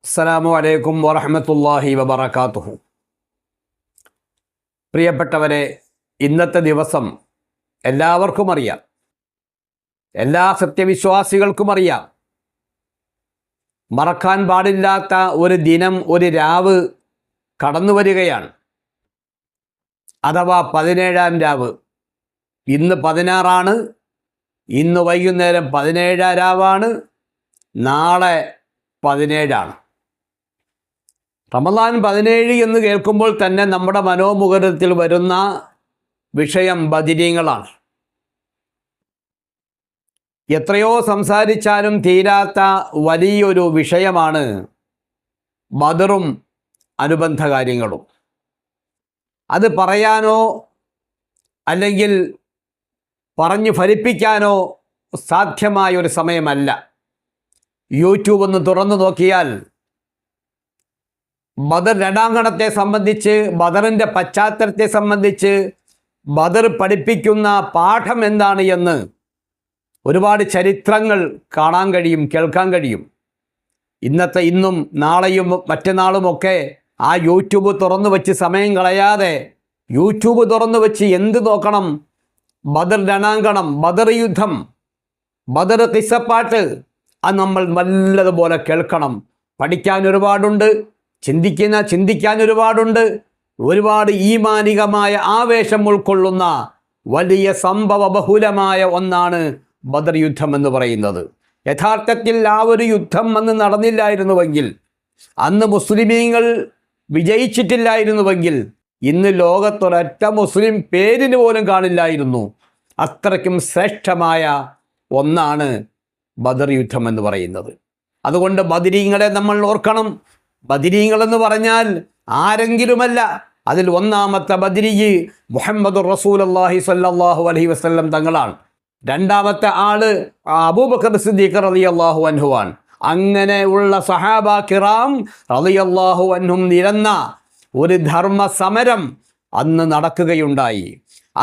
അസ്സലാമു അലൈക്കും വറഹ്മത്തുള്ളാഹി വബറകാതുഹു. പ്രിയപ്പെട്ടവരെ, ഇന്നത്തെ ദിവസം എല്ലാവർക്കും അറിയാം, എല്ലാ സത്യവിശ്വാസികൾക്കും അറിയാം. മറക്കാൻ പാടില്ലാത്ത ഒരു ദിനം, ഒരു രാവ് കടന്നു വരികയാണ്. അഥവാ 17-ാം രാവ്. ഇന്ന് 16 ഇന്ന് വൈകുന്നേരം 17-ാം രാവാണ്. നാളെ 17 റമദാൻ 17 എന്ന് കേൾക്കുമ്പോൾ തന്നെ നമ്മുടെ മനോമുഖരത്തിൽ വരുന്ന വിഷയം ബദരീങ്ങളാണ്. എത്രയോ സംസാരിച്ചാലും തീരാത്ത വലിയൊരു വിഷയമാണ് ബദറും അനുബന്ധ കാര്യങ്ങളും. അത് പറയാനോ അല്ലെങ്കിൽ പറഞ്ഞു ഫലിപ്പിക്കാനോ സാധ്യമായ ഒരു സമയമല്ല. യൂട്യൂബ് ഒന്ന് തുറന്നു നോക്കിയാൽ ബദർ രണാങ്കണത്തെ സംബന്ധിച്ച്, ബദറിൻ്റെ പശ്ചാത്തലത്തെ സംബന്ധിച്ച്, ബദർ പഠിപ്പിക്കുന്ന പാഠം എന്താണ് എന്ന് ഒരുപാട് ചരിത്രങ്ങൾ കാണാൻ കഴിയും, കേൾക്കാൻ കഴിയും. ഇന്നും നാളെയും മറ്റന്നാളുമൊക്കെ ആ യൂട്യൂബ് തുറന്നു വെച്ച് സമയം കളയാതെ യൂട്യൂബ് തുറന്നു വെച്ച് എന്ത് നോക്കണം? ബദർ രണാങ്കണം, ബദർ യുദ്ധം, ബദർ കിസ്സപ്പാട്ട്, അത് നമ്മൾ നല്ലതുപോലെ കേൾക്കണം. പഠിക്കാൻ ഒരുപാടുണ്ട്, ചിന്തിക്കാൻ ഒരുപാടുണ്ട്. ഒരുപാട് ഈമാനികമായ ആവേശം ഉൾക്കൊള്ളുന്ന വലിയ സംഭവ ബഹുലമായ ഒന്നാണ് ബദർ യുദ്ധം എന്ന് പറയുന്നത്. യഥാർത്ഥത്തിൽ ആ ഒരു യുദ്ധം അന്ന് നടന്നില്ലായിരുന്നുവെങ്കിൽ, അന്ന് മുസ്ലിമീങ്ങൾ വിജയിച്ചിട്ടില്ലായിരുന്നുവെങ്കിൽ, ഇന്ന് ലോകത്തൊരൊറ്റ മുസ്ലിം പേരിന് പോലും കാണില്ലായിരുന്നു. അത്രയ്ക്കും ശ്രേഷ്ഠമായ ഒന്നാണ് ബദർ യുദ്ധം എന്ന് പറയുന്നത്. അതുകൊണ്ട് ബദരീങ്ങളെ നമ്മൾ ഓർക്കണം. ബദരീങ്ങളെന്ന് പറഞ്ഞാൽ ആരെങ്കിലുമല്ല. അതിൽ ഒന്നാമത്തെ ബദരി മുഹമ്മദ് റസൂലുള്ളാഹി സ്വല്ലല്ലാഹു അലൈഹി വസല്ലം തങ്ങളാണ്. രണ്ടാമത്തെ ആള് അബൂബക്കർ സിദ്ദീഖ് റളിയല്ലാഹു അൻഹുവാണ്. അങ്ങനെയുള്ള സഹാബ കിറാം റളിയല്ലാഹു അൻഹും നിരന്ന ഒരു ധർമ്മ സമരം അന്ന് നടക്കുകയുണ്ടായി.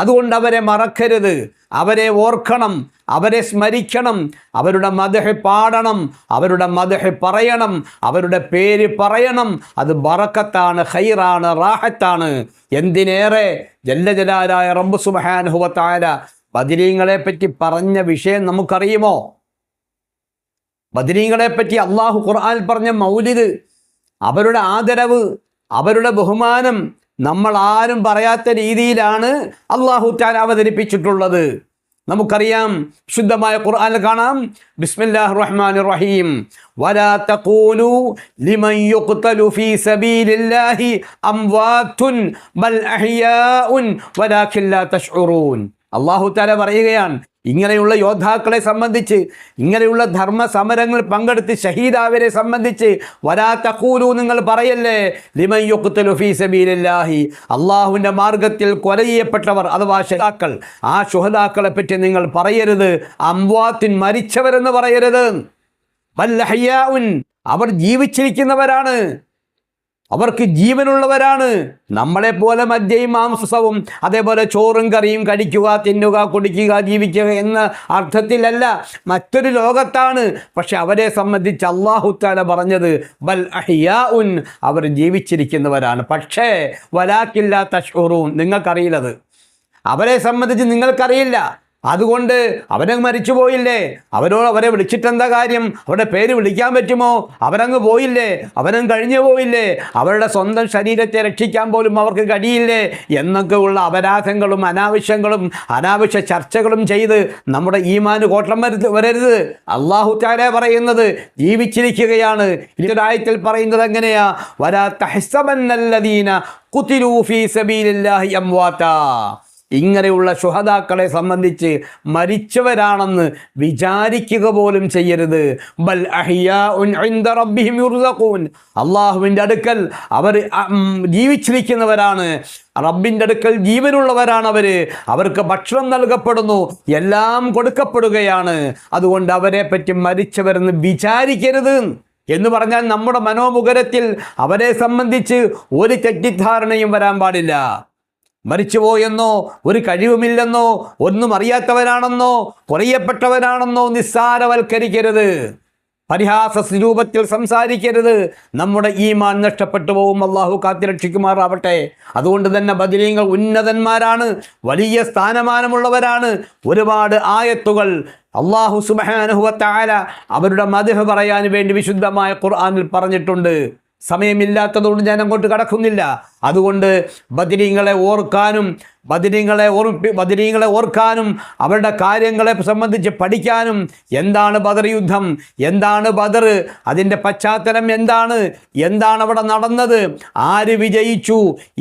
അതുകൊണ്ട് അവരെ മറക്കരുത്, അവരെ ഓർക്കണം, അവരെ സ്മരിക്കണം, അവരുടെ മദ്ഹ് പാടണം, അവരുടെ മദ്ഹ് പറയണം, അവരുടെ പേര് പറയണം. അത് ബറക്കത്താണ്, ഖൈറാണ്, റാഹത്താണ്. എന്തിനേറെ ജല്ല ജലാലായ റബ്ബ് സുബ്ഹാനഹു വ തആല ബദരീങ്ങളെ പറ്റി പറഞ്ഞ വിഷയം നമുക്കറിയുമോ? ബദരീങ്ങളെ പറ്റി അള്ളാഹു ഖുർആനിൽ പറഞ്ഞ മൗലിദ്, അവരുടെ ആദരവ്, അവരുടെ ബഹുമാനം നമ്മൾ ആരും പറയാത്ത രീതിയിലാണ് അള്ളാഹു തആല അവതരിപ്പിച്ചിട്ടുള്ളത്. നമുക്കറിയാം, ശുദ്ധമായ ഖുർആനിൽ കാണാം, ബിസ്മില്ലാഹിർ റഹ്മാനിർ റഹീം, വലാ തഖൂലു ലിമൻ യുഖ്തലു ഫീ സബീലില്ലാഹി അംവാതുൻ ബൽ അഹ്യാഉൻ വലാകിൻ ലാ തശ്ഉറൂൻ. അള്ളാഹു തആല പറയുകയാണ്, ഇങ്ങനെയുള്ള യോദ്ധാക്കളെ സംബന്ധിച്ച്, ഇങ്ങനെയുള്ള ധർമ്മ സമരങ്ങൾ പങ്കെടുത്ത് ഷഹീദാവരെ സംബന്ധിച്ച്, വലാ തഖൂലു, നിങ്ങൾ പറയല്ലേ, ലിമൻ യുഖ്തലു ഫീ സബീലില്ലാഹി, അള്ളാഹുവിൻ്റെ മാർഗത്തിൽ കൊല ചെയ്യപ്പെട്ടവർ അഥവാ ശുഹദാക്കൾ, ആ ശുഹദാക്കളെ പറ്റി നിങ്ങൾ പറയരുത് അംവാത്തിൻ, മരിച്ചവരെന്ന് പറയരുത്. ബൽ അഹ്യാഉൻ, അവർ ജീവിച്ചിരിക്കുന്നവരാണ്, അവർക്ക് ജീവനുള്ളവരാണ്. നമ്മളെപ്പോലെ മദ്യയും മാംസവും അതേപോലെ ചോറും കറിയും കഴിക്കുക, തിന്നുക, കുടിക്കുക, ജീവിക്കുക എന്ന അർത്ഥത്തിലല്ല, മറ്റൊരു ലോകത്താണ്. പക്ഷെ അവരെ സംബന്ധിച്ച് അല്ലാഹു തആല പറഞ്ഞത് ബൽ അഹ്യാഉൻ, അവർ ജീവിച്ചിരിക്കുന്നവരാണ്. പക്ഷേ വലാകിൻ ലാ തശ്ഉറൂൻ, നിങ്ങൾക്കറിയില്ലത്. അവരെ സംബന്ധിച്ച് നിങ്ങൾക്കറിയില്ല. അതുകൊണ്ട് അവരങ്ങ് മരിച്ചു പോയില്ലേ, അവരെ വിളിച്ചിട്ടെന്താ കാര്യം? അവരുടെ പേര് വിളിക്കാൻ പറ്റുമോ? അവരങ്ങ് പോയില്ലേ, അവരങ്ങ് കഴിഞ്ഞു പോയില്ലേ, അവരുടെ സ്വന്തം ശരീരത്തെ രക്ഷിക്കാൻ പോലും അവർക്ക് കഴിയില്ലേ എന്നൊക്കെ ഉള്ള അപരാധങ്ങളും അനാവശ്യ ചർച്ചകളും ചെയ്ത് നമ്മുടെ ഈമാന് കോട്ടം വരരുത്. അല്ലാഹു തആല പറയുന്നത് ജീവിച്ചിരിക്കുകയാണ്. ഇതൊരായത്തിൽ പറയുന്നത് എങ്ങനെയാ? വലാ തഹ്സബന്നല്ലദീന ഖുതിലൂ ഫീ സബീലില്ലാഹി അംവാതാ, ഇങ്ങനെയുള്ള ശുഹദാക്കളെ സംബന്ധിച്ച് മരിച്ചവരാണെന്ന് വിചാരിക്കുക പോലും ചെയ്യരുത്. ബൽ അഹ്യാഉൻ ഇൻദ റബ്ബിഹിം യുർസഖൂൻ, അള്ളാഹുവിൻ്റെ അടുക്കൽ അവർ ജീവിച്ചിരിക്കുന്നവരാണ്, റബ്ബിൻ്റെ അടുക്കൽ ജീവനുള്ളവരാണ്. അവർക്ക് ഭക്ഷണം നൽകപ്പെടുന്നു, എല്ലാം കൊടുക്കപ്പെടുകയാണ്. അതുകൊണ്ട് അവരെ പറ്റി മരിച്ചവരെന്ന് വിചാരിക്കരുത് എന്ന് പറഞ്ഞാൽ നമ്മുടെ മനോമുഖരത്തിൽ അവരെ സംബന്ധിച്ച് ഒരു തെറ്റിദ്ധാരണയും വരാൻ പാടില്ല. മരിച്ചുപോയെന്നോ, ഒരു കഴിവുമില്ലെന്നോ, ഒന്നും അറിയാത്തവനാണെന്നോ, കുറയപ്പെട്ടവനാണെന്നോ നിസ്സാരവൽക്കരിക്കരുത്. പരിഹാസ രൂപത്തിൽ സംസാരിക്കരുത്. നമ്മുടെ ഈമാൻ നഷ്ടപ്പെട്ടു പോകും. അള്ളാഹു കാത്തിരക്ഷിക്കുമാറാവട്ടെ. അതുകൊണ്ട് തന്നെ ബദരീങ്ങൾ ഉന്നതന്മാരാണ്, വലിയ സ്ഥാനമാനമുള്ളവരാണ്. ഒരുപാട് ആയത്തുകൾ അള്ളാഹു സുബ്ഹാനഹു വ തആല അവരുടെ മദ്ഹ് പറയാൻ വേണ്ടി വിശുദ്ധമായ ഖുർആനിൽ പറഞ്ഞിട്ടുണ്ട്. സമയമില്ലാത്തതുകൊണ്ട് ഞാൻ അങ്ങോട്ട് കടക്കുന്നില്ല. അതുകൊണ്ട് ബദരീങ്ങളെ ഓർക്കാനും അവരുടെ കാര്യങ്ങളെ സംബന്ധിച്ച് പഠിക്കാനും, എന്താണ് ബദർ യുദ്ധം, എന്താണ് ബദർ, അതിൻ്റെ പശ്ചാത്തലം എന്താണ് അവിടെ നടന്നത്, ആര് വിജയിച്ചു,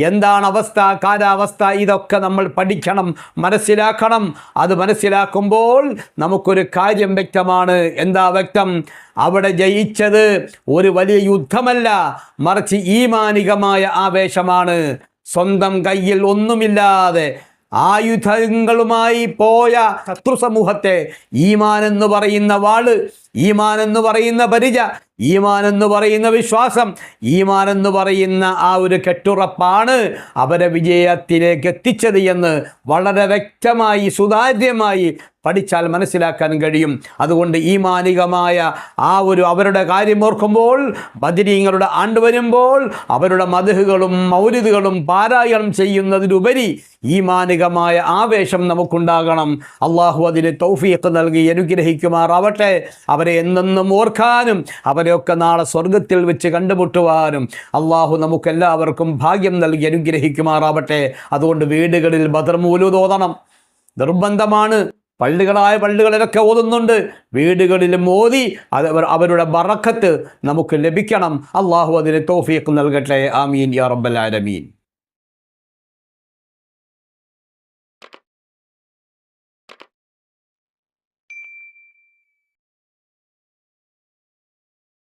എന്താണ് അവസ്ഥ, കാലാവസ്ഥ, ഇതൊക്കെ നമ്മൾ പഠിക്കണം, മനസ്സിലാക്കണം. അത് മനസ്സിലാക്കുമ്പോൾ നമുക്കൊരു കാര്യം വ്യക്തമാണ്. എന്താ വ്യക്തം? അവിടെ ജയിച്ചത് ഒരു വലിയ യുദ്ധമല്ല, മറിച്ച് ഈമാനികമായ ആവേശമാണ്. സ്വന്തം കയ്യിൽ ഒന്നുമില്ലാതെ ആയുധങ്ങളുമായി പോയ ശത്രു സമൂഹത്തെ ഈമാൻ എന്ന് പറയുന്ന വാള്, ഈമാൻ എന്ന് പറയുന്ന പരിച, ഈമാൻ എന്ന് പറയുന്ന വിശ്വാസം, ഈമാൻ എന്ന് പറയുന്ന ആ ഒരു കെട്ടുറപ്പാണ് അവരെ വിജയത്തിലേക്ക് എത്തിച്ചത് എന്ന് വളരെ വ്യക്തമായി സുതാര്യമായി പഠിച്ചാൽ മനസ്സിലാക്കാൻ കഴിയും. അതുകൊണ്ട് ഈമാനികമായ ആ ഒരു അവരുടെ കാര്യം ഓർക്കുമ്പോൾ, ബദരീങ്ങളുടെ ആണ്ട് വരുമ്പോൾ അവരുടെ മദ്ഹുകളും മൗലിദുകളും പാരായണം ചെയ്യുന്നതിലുപരി ഈമാനികമായ ആവേശം നമുക്കുണ്ടാകണം. അള്ളാഹു അതിന് തൗഫീഖ് നൽകി അനുഗ്രഹിക്കുമാറാവട്ടെ. അവരെ എന്നെന്നും ഓർക്കാനും അവരെയൊക്കെ നാളെ സ്വർഗത്തിൽ വെച്ച് കണ്ടുമുട്ടുവാനും അള്ളാഹു നമുക്കെല്ലാവർക്കും ഭാഗ്യം നൽകി അനുഗ്രഹിക്കുമാറാവട്ടെ. അതുകൊണ്ട് വീടുകളിൽ ബദർ മൗലൂദ് ഓതണം, നിർബന്ധമാണ്. പള്ളികളിലൊക്കെ ഓതുന്നുണ്ട്, വീടുകളിലും ഓതി അവരുടെ ബറക്കത്ത് നമുക്ക് ലഭിക്കണം. അള്ളാഹു അതിന് തൗഫീഖ് നൽകട്ടെ. ആമീൻ യാ റബ്ബൽ ആലമീൻ.